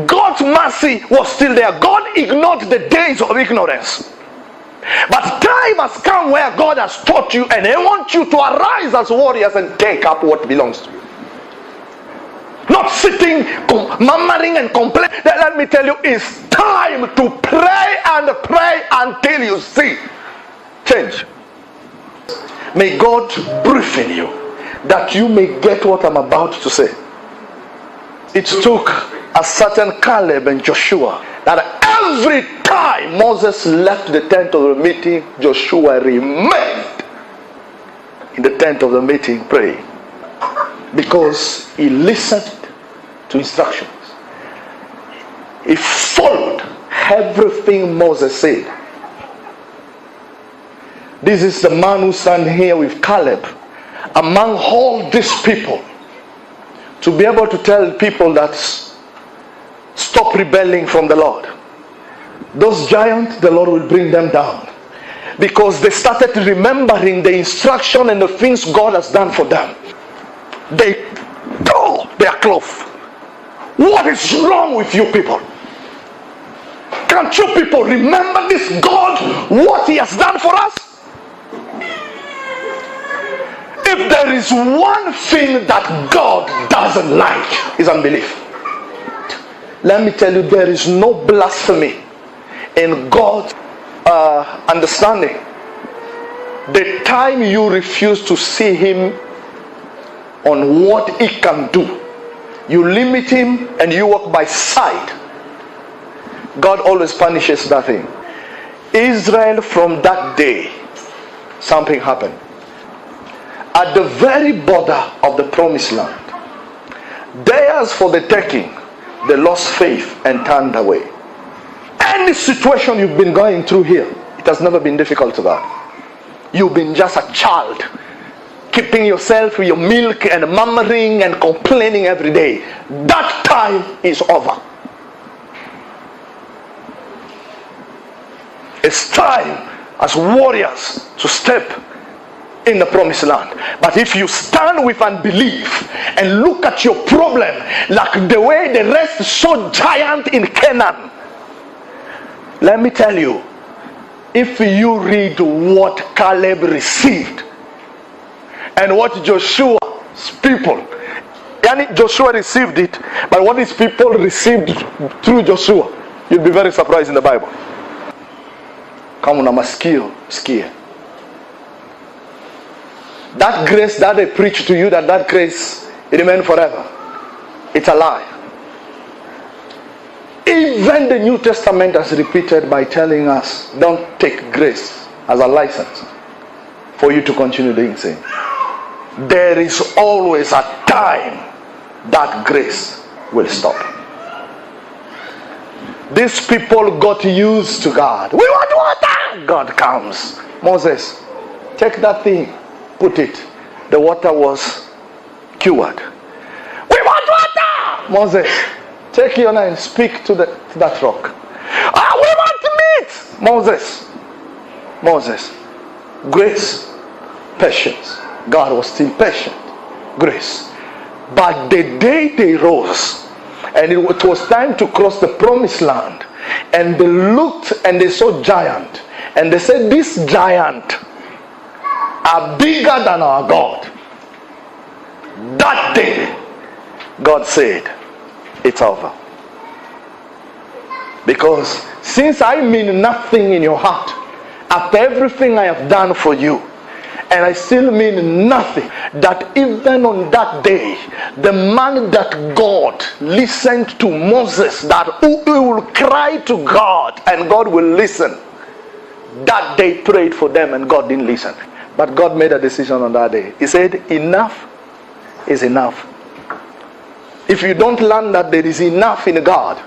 God's mercy was still there. God ignored the days of ignorance. But time has come where God has taught you, and He wants you to arise as warriors and take up what belongs to you. Not sitting, murmuring and complaining. Let me tell you, it's time to pray and pray until you see change. May God breathe in you that you may get what I'm about to say. It took a certain Caleb and Joshua that every time Moses left the tent of the meeting, Joshua remained in the tent of the meeting praying, because he listened to instructions. He followed everything Moses said. This is the man who stands here with Caleb among all these people, to be able to tell people that stop rebelling from the Lord. Those giants, the Lord will bring them down, because they started remembering the instruction and the things God has done for them. They tore their clothes. What is wrong with you people? Can't you people remember this God, what He has done for us? If there is one thing that God doesn't like, is unbelief. Let me tell you, there is no blasphemy in God's understanding. The time you refuse to see Him on what He can do, you limit Him and you walk by sight, God always punishes that thing. Israel, from that day, something happened. At the very border of the promised land, theirs for the taking, they lost faith and turned away. Any situation you've been going through here, it has never been difficult to that. You've been just a child, keeping yourself with your milk and murmuring and complaining every day. That time is over. It's time as warriors to step in the promised land. But if you stand with unbelief and look at your problem like the way the rest saw giant in Canaan, let me tell you, if you read what Caleb received and what Joshua's people, Joshua received it, but what his people received through Joshua, you'll be very surprised in the Bible. Kama una masikio, sikia. That grace that they preach to you, that grace, it remains forever. It's a lie. Even the New Testament has repeated by telling us, don't take grace as a license for you to continue doing sin. There is always a time that grace will stop. These people got used to God. We want water! God comes. Moses, take that thing, put it. The water was cured. We want water! Moses, take your knife, speak to that rock. We want meat! Moses, grace, patience. God was still patient. Grace. But the day they rose, and it was time to cross the promised land, and they looked and they saw giant, and they said, this giant are bigger than our God. That day, God said, it's over. Because since I mean nothing in your heart, after everything I have done for you, and I still mean nothing, that even on that day, the man that God listened to Moses, that who will cry to God and God will listen, that day prayed for them and God didn't listen. But God made a decision on that day. He said, enough is enough. If you don't learn that there is enough in God,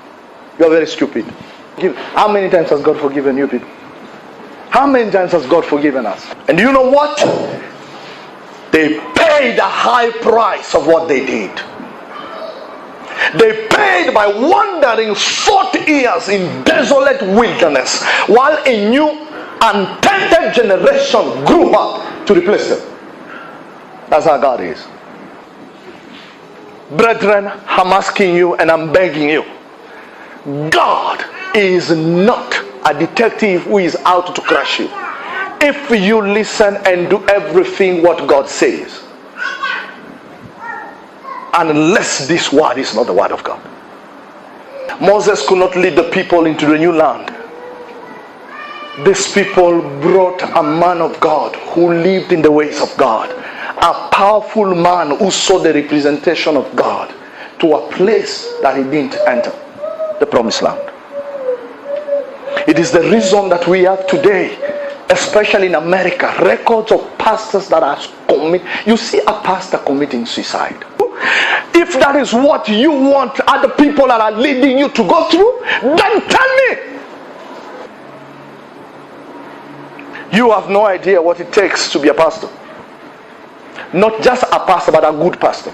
you are very stupid. How many times has God forgiven you people? How many times has God forgiven us? And you know what? They paid a high price of what they did. They paid by wandering 40 years in desolate wilderness, while a new untainted generation grew up to replace them. That's how God is. Brethren, I'm asking you and I'm begging you, God is not a detective who is out to crush you. If you listen and do everything what God says, unless this word is not the word of God. Moses could not lead the people into the new land. These people brought a man of God who lived in the ways of God, a powerful man who saw the representation of God, to a place that he didn't enter, the promised land. It is the reason that we have today, especially in America, records of pastors that are committing. You see a pastor committing suicide. If that is what you want other people that are leading you to go through, then tell me. You have no idea what it takes to be a pastor. Not just a pastor, but a good pastor.